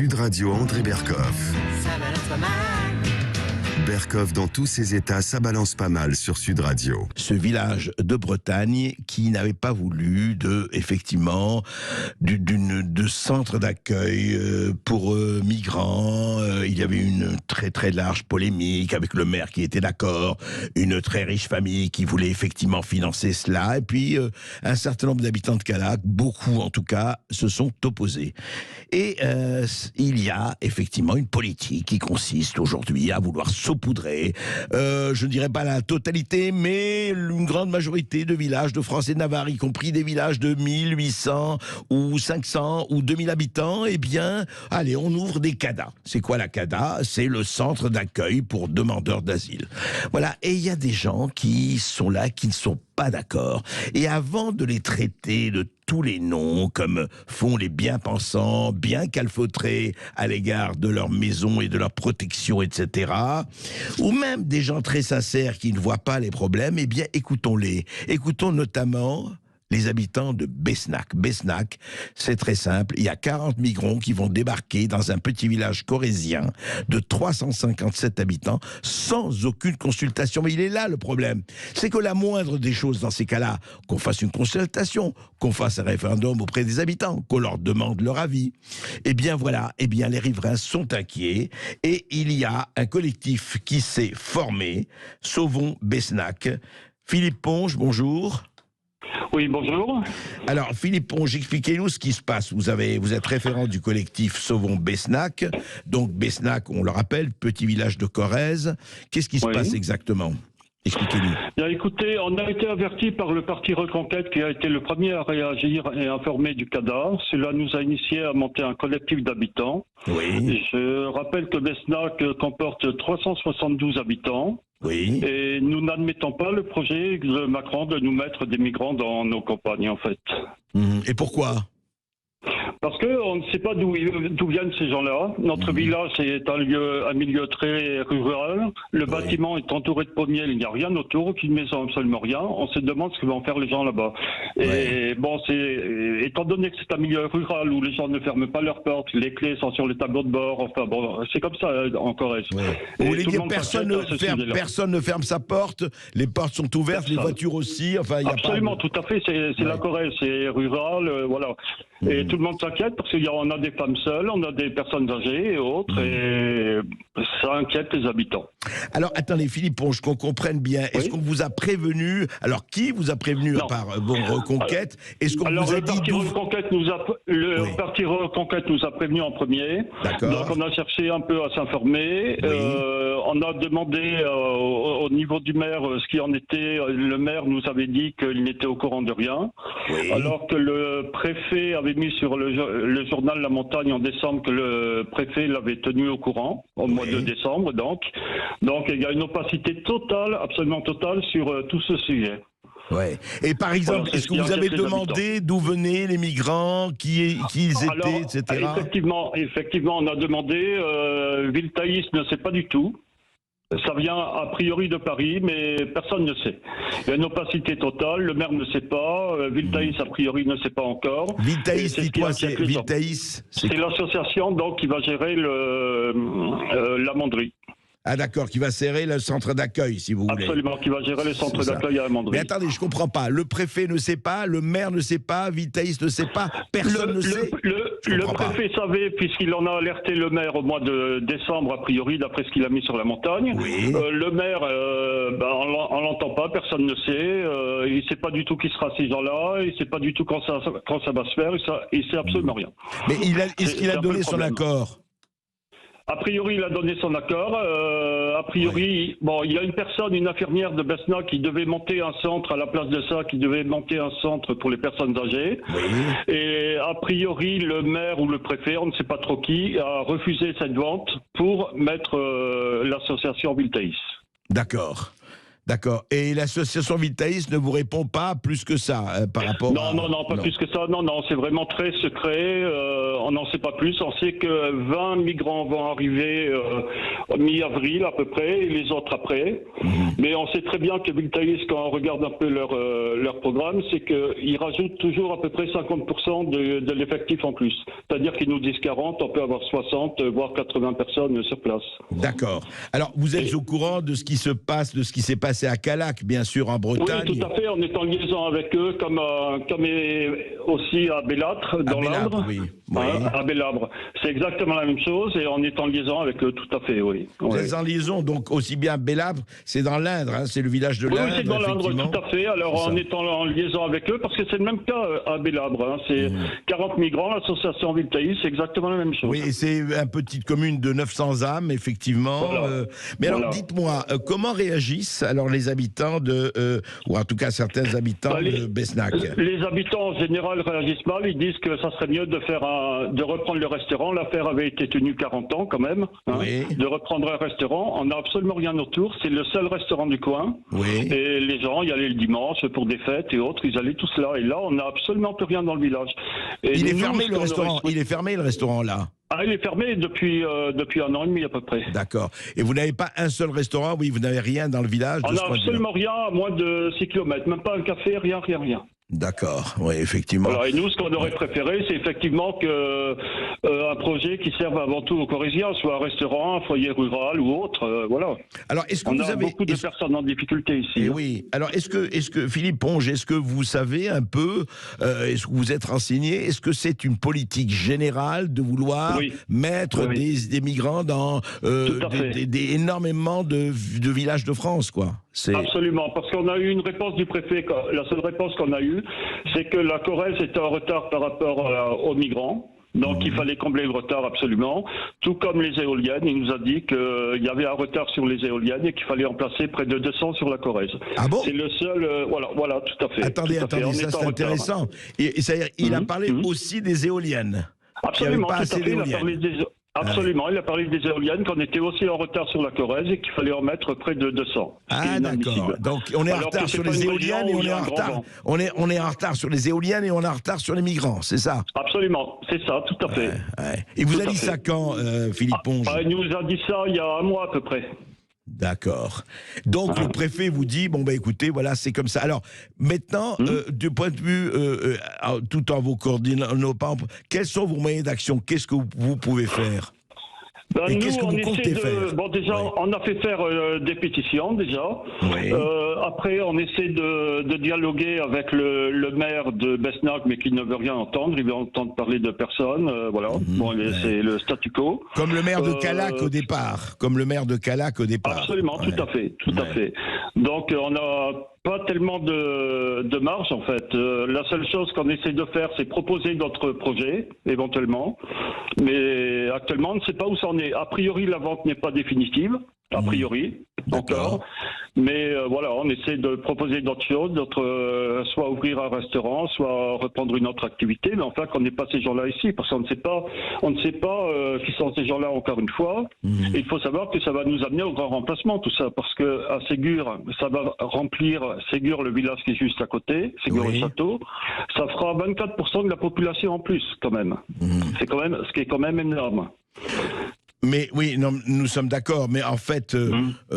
Sud Radio André Berkoff. Ça balance pas mal. Berkoff dans tous ses états, ça balance pas mal sur Sud Radio. Ce village de Bretagne qui n'avait pas voulu de centre d'accueil pour migrants. Il y avait une très très large polémique avec le maire qui était d'accord, une très riche famille qui voulait effectivement financer cela, et puis un certain nombre d'habitants de Callac, beaucoup en tout cas, se sont opposés. Et il y a effectivement une politique qui consiste aujourd'hui à vouloir saupoudrer, je ne dirais pas la totalité, mais une grande majorité de villages de France et de Navarre, y compris des villages de 1800 ou 500 ou 2000 habitants, eh bien, allez, on ouvre des CADA. C'est quoi la CADA? C'est le centre d'accueil pour demandeurs d'asile. Voilà, et il y a des gens qui sont là, qui ne sont pas d'accord. Et avant de les traiter de tous les noms, comme font les bien-pensants, bien calfeutrés à l'égard de leur maison et de leur protection, etc., ou même des gens très sincères qui ne voient pas les problèmes, eh bien, écoutons-les. Écoutons notamment les habitants de Besnac. Besnac, c'est très simple, il y a 40 migrants qui vont débarquer dans un petit village corrézien de 357 habitants sans aucune consultation. Mais il est là le problème, c'est que la moindre des choses dans ces cas-là, qu'on fasse une consultation, qu'on fasse un référendum auprès des habitants, qu'on leur demande leur avis, eh bien voilà, eh bien les riverains sont inquiets et il y a un collectif qui s'est formé, Sauvons Besnac. Philippe Ponge, bonjour. Oui, bonjour. Alors, Philippe Ponge, expliquez-nous ce qui se passe. Vous êtes référent du collectif Sauvons Besnac. Donc, Besnac, on le rappelle, petit village de Corrèze. Qu'est-ce qui se passe exactement? Expliquez-nous. Bien, écoutez, on a été averti par le parti Reconquête qui a été le premier à réagir et informer du CADA. Cela nous a initié à monter un collectif d'habitants. Oui. Je rappelle que Besnac comporte 372 habitants. Oui. Et nous n'admettons pas le projet de Macron de nous mettre des migrants dans nos campagnes, en fait. Et pourquoi? Parce qu'on ne sait pas d'où viennent ces gens-là. Notre village est un milieu très rural. Le bâtiment est entouré de pommiers, il n'y a rien autour, aucune maison, absolument rien. On se demande ce que vont faire les gens là-bas. Et bon, étant donné que c'est un milieu rural où les gens ne ferment pas leurs portes, les clés sont sur le tableau de bord, enfin bon, c'est comme ça en Corrèze. Vous voulez dire personne ne ferme sa porte, les portes sont ouvertes, les voitures aussi, enfin il y a absolument, pas de... tout à fait, c'est la Corrèze, c'est rural, voilà. Et tout le monde s'inquiète parce qu'on a des femmes seules, on a des personnes âgées et autres, et ça inquiète les habitants. Alors, attendez, Philippe Ponge, qu'on comprenne bien, est-ce qu'on vous a prévenu, alors qui vous a prévenu à part Reconquête? Est-ce qu'on vous a dit le parti Reconquête nous a prévenu en premier. Donc on a cherché un peu à s'informer. On a demandé au niveau du maire ce qui en était. Le maire nous avait dit qu'il n'était au courant de rien. Alors que le préfet avait mis sur le journal La Montagne en décembre que le préfet l'avait tenu au courant, au mois de décembre donc. Donc il y a une opacité totale, absolument totale sur tout ce sujet. Ouais. Et par exemple, est-ce que vous avez demandé d'où venaient les migrants, qui ils étaient, etc. Effectivement, on a demandé. Villetais ne sait pas du tout. Ça vient a priori de Paris, mais personne ne sait. Il y a une opacité totale, le maire ne sait pas, Villetais a priori ne sait pas encore. Villetais, dites-moi, c'est Villetais? C'est l'association donc qui va gérer la Manderie. Ah d'accord, qui va serrer le centre d'accueil, si vous voulez. Absolument, qui va gérer le centre d'accueil à la Manderie. Mais attendez, je comprends pas. Le préfet ne sait pas, le maire ne sait pas, Villetais ne sait pas, personne ne sait. Le préfet savait, puisqu'il en a alerté le maire au mois de décembre, a priori, d'après ce qu'il a mis sur La Montagne. Le maire, on l'entend pas, personne ne sait. Il sait pas du tout qui sera ces gens-là, il sait pas du tout quand ça va se faire, il sait absolument rien. Mais est-ce qu'il a donné son accord? A priori, il a donné son accord. A priori, il y a une personne, une infirmière de Besnac qui devait monter un centre à la place de ça, qui devait monter un centre pour les personnes âgées. Et a priori, le maire ou le préfet, on ne sait pas trop qui, a refusé cette vente pour mettre l'association Villetais. D'accord. D'accord. Et l'association Vitalis ne vous répond pas plus que ça par rapport Non, pas plus que ça. Non, c'est vraiment très secret. On n'en sait pas plus. On sait que 20 migrants vont arriver mi-avril à peu près, et les autres après. Mais on sait très bien que Vitalis, quand on regarde un peu leur programme, c'est qu'ils rajoutent toujours à peu près 50% de l'effectif en plus. C'est-à-dire qu'ils nous disent 40, on peut avoir 60, voire 80 personnes sur place. D'accord. Alors, vous êtes au courant de ce qui se passe, de ce qui s'est passé à Callac, bien sûr, en Bretagne. Oui, tout à fait. On est en liaison avec eux, comme aussi à Bellâtre, dans l'Indre. Oui. À Bellâtre. C'est exactement la même chose, et on est en liaison avec eux, tout à fait, oui. Vous êtes en liaison, donc aussi bien Bellâtre, c'est dans l'Indre, hein, c'est le village de l'Indre. Oui, c'est dans l'Indre, tout à fait. Alors, on est en liaison avec eux, parce que c'est le même cas à Bellâtre. Hein. C'est 40 migrants, l'association Vitalis, c'est exactement la même chose. Oui, et c'est une petite commune de 900 âmes, effectivement. Voilà. Mais alors, dites-moi, comment réagissent alors les habitants ou en tout cas certains habitants de Besnac? Les habitants en général réagissent mal. Ils disent que ça serait mieux de reprendre le restaurant. L'affaire avait été tenue 40 ans quand même. Hein, de reprendre un restaurant. On n'a absolument rien autour. C'est le seul restaurant du coin. Et les gens y allaient le dimanche pour des fêtes et autres. Ils allaient tous là. Et là, on n'a absolument plus rien dans le village. Et il est fermé le restaurant. Il est fermé le restaurant là. Ah, il est fermé depuis 1 an et demi à peu près. D'accord. Et vous n'avez pas un seul restaurant? Oui, vous n'avez rien dans le village? On n'a absolument rien à moins de 6 km. Même pas un café, rien. D'accord, oui, effectivement. Voilà, et nous, ce qu'on aurait préféré, c'est effectivement un projet qui serve avant tout aux Corréziens, soit un restaurant, un foyer rural ou autre, voilà. Alors, est-ce que vous avez beaucoup de personnes en difficulté ici. Oui. Alors, est-ce que Philippe Ponge, est-ce que vous savez un peu, est-ce que vous êtes renseigné, est-ce que c'est une politique générale de vouloir mettre des migrants dans énormément de villages de France, quoi? Absolument, parce qu'on a eu une réponse du préfet. La seule réponse qu'on a eue, c'est que la Corrèze était en retard par rapport aux migrants. Donc il fallait combler le retard absolument, tout comme les éoliennes. Il nous a dit qu'il y avait un retard sur les éoliennes et qu'il fallait en placer près de 200 sur la Corrèze. Ah bon? C'est le seul, voilà, tout à fait. Attendez, ça c'est intéressant. Et c'est-à-dire, il a parlé aussi des éoliennes. Absolument, tout à fait, il a parlé des... Absolument, il a parlé des éoliennes, qu'on était aussi en retard sur la Corrèze et qu'il fallait en mettre près de 200. Ah d'accord, donc on est en retard sur les éoliennes et on est en retard sur les éoliennes et on est en retard sur les migrants, c'est ça? Absolument, c'est ça, tout à fait. Et vous avez dit ça quand, Philippe Ponge? Il nous a dit ça il y a 1 mois à peu près. D'accord. Donc le préfet vous dit, bon ben écoutez, voilà, c'est comme ça. Alors maintenant, du point de vue, tout en vous coordonnant, quels sont vos moyens d'action? Qu'est-ce que vous pouvez faire? Et qu'est-ce que vous comptez faire? Bon, déjà, on a fait faire des pétitions, déjà. Après, on essaie de dialoguer avec le maire de Besnac, mais qui ne veut rien entendre. Il veut entendre parler de personne. Voilà. Bon, c'est le statu quo. Comme le maire de Callac au départ. Absolument, tout à fait. Donc, on a pas tellement de marge en fait. La seule chose qu'on essaie de faire, c'est proposer notre projet, éventuellement. Mais actuellement, on ne sait pas où ça en est. A priori, la vente n'est pas définitive. A priori, encore. Mais voilà, on essaie de proposer d'autres choses, soit ouvrir un restaurant, soit reprendre une autre activité, mais enfin qu'on n'ait pas ces gens-là ici, parce qu'on ne sait pas qui sont ces gens-là encore une fois. Et il faut savoir que ça va nous amener au grand remplacement, tout ça, parce que à Ségur, ça va remplir Ségur, le village qui est juste à côté, Ségur-le-Château, ça fera 24% de la population en plus, quand même. C'est quand même, ce qui est quand même énorme. Mais oui, non, nous sommes d'accord, mais en fait,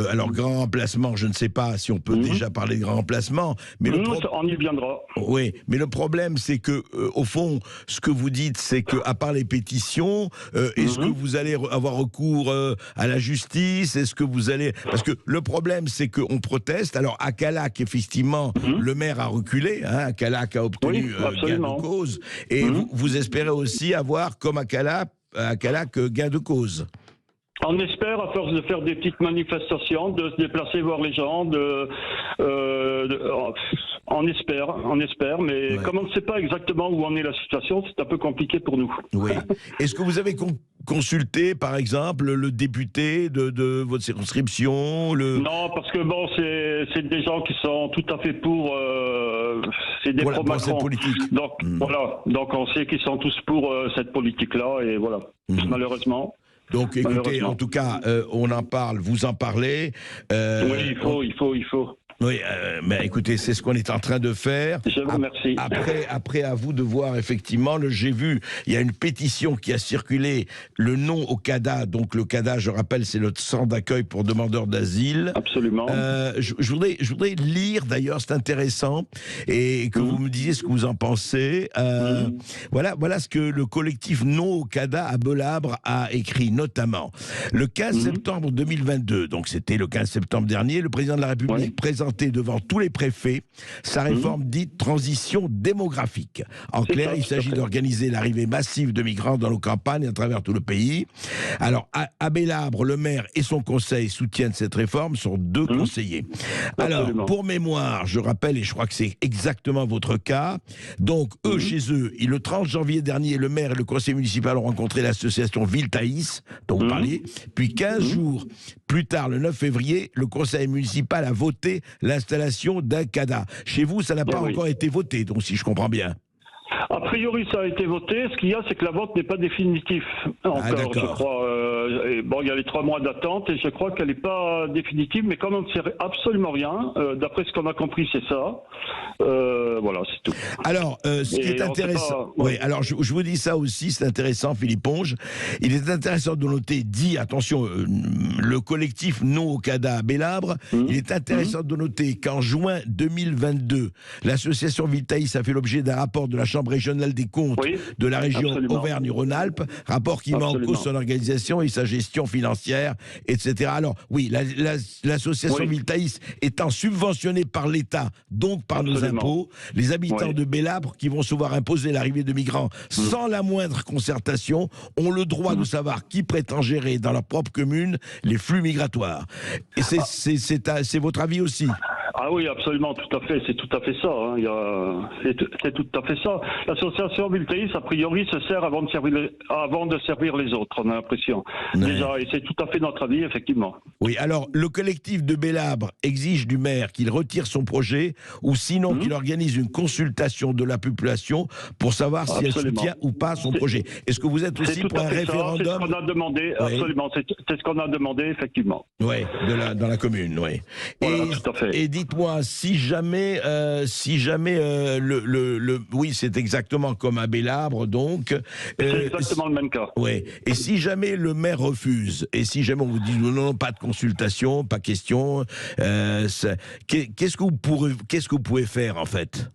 alors grand remplacement, je ne sais pas si on peut déjà parler de grand remplacement, mais on y viendra. Oui, mais le problème, c'est que au fond, ce que vous dites, c'est que à part les pétitions, est-ce que vous allez avoir recours à la justice? Est-ce que vous allez, parce que le problème, c'est qu'on proteste. Alors à Callac, effectivement, le maire a reculé. Hein, Callac a obtenu gain de cause, et vous espérez aussi avoir, comme à Callac, gain de cause. On espère, à force de faire des petites manifestations, de se déplacer voir les gens, on espère, mais comme on ne sait pas exactement où en est la situation, c'est un peu compliqué pour nous. Oui. Est-ce que vous avez consulté, par exemple, le député de votre circonscription? Non, parce que bon, c'est des gens qui sont tout à fait pour... c'est des pro-Macron. Politique. Donc voilà, donc on sait qu'ils sont tous pour cette politique-là, et voilà, malheureusement. Donc écoutez, en tout cas, on en parle, vous en parlez. Oui, il faut. Oui, mais écoutez, c'est ce qu'on est en train de faire. Je vous remercie. Après, à vous de voir, effectivement, j'ai vu, il y a une pétition qui a circulé, le nom au CADA, donc le CADA, je rappelle, c'est le centre d'accueil pour demandeurs d'asile. Absolument. Je voudrais lire, d'ailleurs, c'est intéressant, et que vous me disiez ce que vous en pensez. Voilà ce que le collectif Non au CADA à Belabre a écrit, notamment. Le 15 septembre 2022, donc c'était le 15 septembre dernier, le président de la République présentait devant tous les préfets sa réforme dite transition démographique. En clair, il s'agit d'organiser l'arrivée massive de migrants dans nos campagnes à travers tout le pays. Alors, à Belabre, le maire et son conseil soutiennent cette réforme, sont 2 conseillers. Alors, pour mémoire, je rappelle, et je crois que c'est exactement votre cas, donc eux, chez eux, le 30 janvier dernier, le maire et le conseil municipal ont rencontré l'association Ville Thaïs, dont vous parliez, puis 15 jours plus tard, le 9 février, le conseil municipal a voté l'installation d'un CADA. Chez vous, ça n'a pas encore été voté, donc si je comprends bien. A priori, ça a été voté. Ce qu'il y a, c'est que la vote n'est pas définitive encore, je crois. Bon, il y a les 3 mois d'attente et je crois qu'elle n'est pas définitive, mais comme on ne sait absolument rien, d'après ce qu'on a compris, c'est ça. Voilà, c'est tout. Alors, ce qui est intéressant, alors je vous dis ça aussi, c'est intéressant, Philippe Ponge. Il est intéressant de noter, attention, le collectif Non au CADA à Belabre, il est intéressant de noter qu'en juin 2022, l'association Ville Thaïs a fait l'objet d'un rapport de la Chambre régionale des comptes de la région Auvergne-Rhône-Alpes, rapport qui met en cause son organisation et sa gestion financière, etc. Alors, oui, l'association Ville Thaïs étant subventionnée par l'État, donc par nos impôts, les habitants de Belabre, qui vont se voir imposer l'arrivée de migrants sans la moindre concertation, ont le droit de savoir qui prétend gérer dans leur propre commune les flux migratoires. Et c'est votre avis aussi? Ah oui, absolument, tout à fait, c'est tout à fait ça. Hein. C'est tout à fait ça. L'association Ville Thaïs, a priori, se sert avant de servir les autres, on a l'impression. Déjà, et c'est tout à fait notre avis, effectivement. Oui, alors, le collectif de Belabre exige du maire qu'il retire son projet, ou sinon qu'il organise une consultation de la population pour savoir si elle soutient ou pas son projet. Est-ce que vous êtes aussi pour un référendum? C'est ce qu'on a demandé, absolument, c'est ce qu'on a demandé, effectivement. Oui, dans la commune, oui. Voilà, tout à fait. Et dites-moi, si jamais oui, c'est exactement comme à Belabre, donc. C'est exactement le même cas. Oui. Et si jamais le maire refuse, et si jamais on vous dit non, pas de consultation, pas question, qu'est-ce que vous pouvez faire en fait?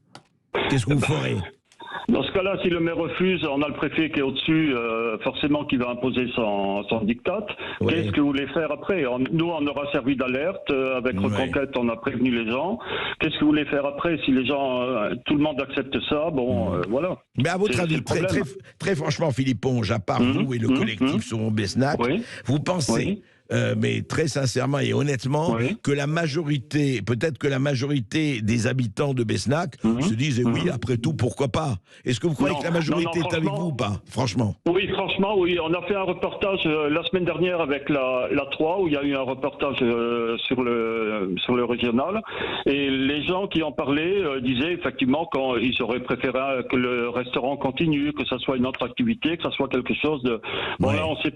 Qu'est-ce que vous ferez? Dans ce cas-là, si le maire refuse, on a le préfet qui est au-dessus, forcément qui va imposer son diktat. Qu'est-ce que vous voulez faire après? Nous, on aura servi d'alerte. Avec Reconquête, on a prévenu les gens. Qu'est-ce que vous voulez faire après? Si les gens, tout le monde accepte ça, voilà. Mais à votre avis, très franchement, Philippe Ponge, à part vous et le collectif Sauvons Besnac, vous pensez... mais très sincèrement et honnêtement, que la majorité, peut-être que la majorité des habitants de Besnac se disent oui, après tout, pourquoi pas? Est-ce que vous croyez que la majorité est avec vous ou pas? Franchement. Oui, franchement, oui. On a fait un reportage la semaine dernière avec la 3, où il y a eu un reportage sur le régional. Et les gens qui en parlaient disaient effectivement qu'ils auraient préféré que le restaurant continue, que ça soit une autre activité, que ça soit quelque chose de... Bon, là, on sait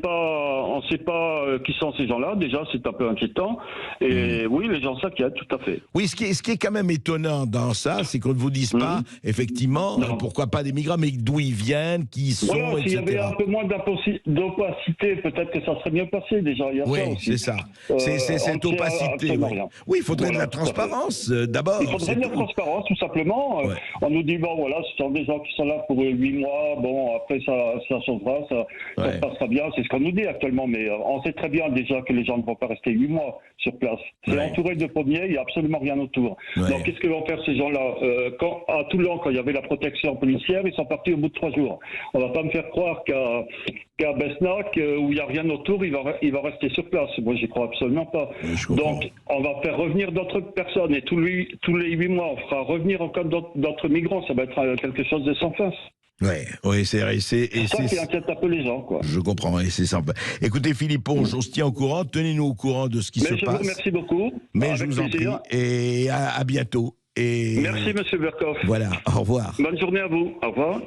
pas qui sont ces gens-là, déjà, c'est un peu inquiétant. Et oui, les gens s'inquiètent, tout à fait. Oui, ce qui est quand même étonnant dans ça, c'est qu'on ne vous dise pas, effectivement, pourquoi pas des migrants, mais d'où ils viennent, qui ils sont, voilà, s'il y avait un peu moins d'opacité, peut-être que ça serait mieux passé, déjà. Il y a ça aussi. C'est ça. C'est cette opacité. Oui, il faudrait de la transparence, d'abord. Il faudrait de la transparence, tout simplement. On nous dit, bon, voilà, ce sont des gens qui sont là pour 8 mois, bon, après, ça changera, ça se passera bien, c'est ce qu'on nous dit actuellement, mais on sait très bien déjà que les gens ne vont pas rester 8 mois sur place. C'est entouré de pommiers, il n'y a absolument rien autour. Donc qu'est-ce que vont faire ces gens-là? À Toulon, quand il y avait la protection policière, ils sont partis au bout de 3 jours. On ne va pas me faire croire qu'à Besnac, où il n'y a rien autour, il va rester sur place. Moi, j'y crois absolument pas. Donc on va faire revenir d'autres personnes et tous les 8 mois, on fera revenir encore d'autres migrants. Ça va être quelque chose de sans fin. Oui, c'est vrai. C'est ça qui inquiète un peu les gens, quoi. Je comprends, et c'est sympa. Écoutez, Philippe Ponge, on se tient au courant, tenez-nous au courant de ce qui se passe. Je vous remercie beaucoup. Mais je vous en prie, et à bientôt. Merci, M. Berkoff. Voilà, au revoir. Bonne journée à vous. Au revoir.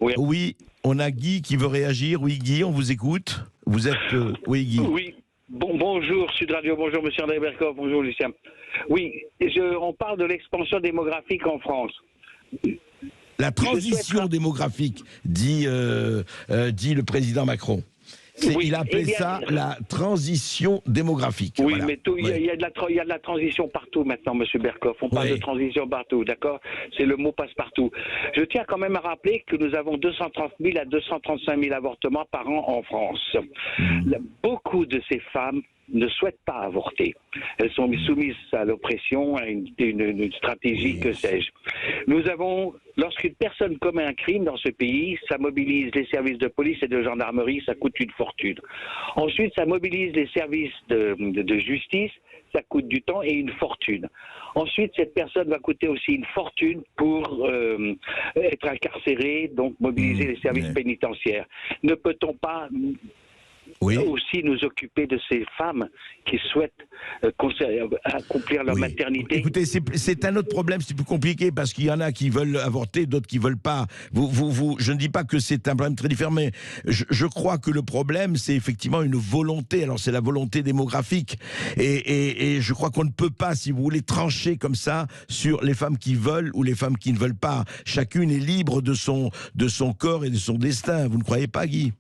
Oui. On a Guy qui veut réagir. Oui, Guy, on vous écoute. Vous êtes... oui, Guy. Oui. Bonjour Sud Radio, bonjour Monsieur André Berkoff, bonjour Lucien. Oui, on parle de l'expansion démographique en France. La transition démographique, dit le président Macron. Oui, il appelait ça la transition démographique. Oui, voilà. Mais il y a de la transition partout maintenant, Monsieur Berkoff. On parle de transition partout, d'accord? C'est le mot passe-partout. Je tiens quand même à rappeler que nous avons 230 000 à 235 000 avortements par an en France. Beaucoup de ces femmes ne souhaitent pas avorter. Elles sont soumises à l'oppression, à une stratégie, que sais-je. Nous avons, lorsqu'une personne commet un crime dans ce pays, ça mobilise les services de police et de gendarmerie, ça coûte une fortune. Ensuite, ça mobilise les services de justice, ça coûte du temps et une fortune. Ensuite, cette personne va coûter aussi une fortune pour être incarcérée, donc mobiliser les services pénitentiaires. Ne peut-on pas aussi nous occuper de ces femmes qui souhaitent accomplir leur maternité? Écoutez, c'est un autre problème, c'est plus compliqué parce qu'il y en a qui veulent avorter, d'autres qui veulent pas. Je ne dis pas que c'est un problème très différent, mais je crois que le problème, c'est effectivement une volonté. Alors c'est la volonté démographique, et je crois qu'on ne peut pas, si vous voulez, trancher comme ça sur les femmes qui veulent ou les femmes qui ne veulent pas. Chacune est libre de son corps et de son destin. Vous ne croyez pas, Guy?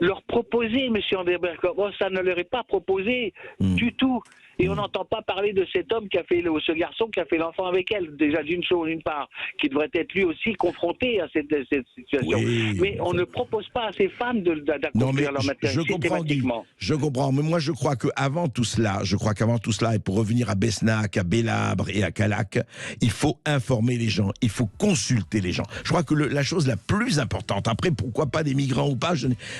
Leur proposer, M. André Berkoff, ça ne leur est pas proposé du tout. Et on n'entend pas parler de cet homme ce garçon qui a fait l'enfant avec elle. Déjà d'une part, qui devrait être lui aussi confronté à cette situation. Oui, mais on ne propose pas à ces femmes d'accomplir leur maternité systématiquement. Je comprends, mais moi je crois qu'avant tout cela, et pour revenir à Besnac, à Bélabre et à Calac, il faut informer les gens, il faut consulter les gens. Je crois que la chose la plus importante, après pourquoi pas des migrants ou pas,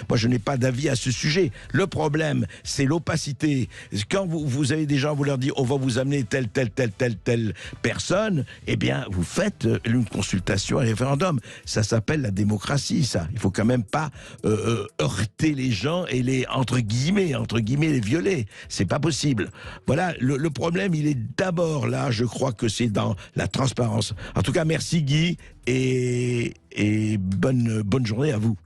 moi je n'ai pas d'avis à ce sujet. Le problème, c'est l'opacité. Quand vous avez des gens, vous leur dites on va vous amener telle personne, eh bien vous faites une consultation, un référendum. Ça s'appelle la démocratie, ça. Il faut quand même pas heurter les gens et les entre guillemets les violer. C'est pas possible. Voilà, le problème il est d'abord là, je crois que c'est dans la transparence. En tout cas, merci Guy et bonne journée à vous.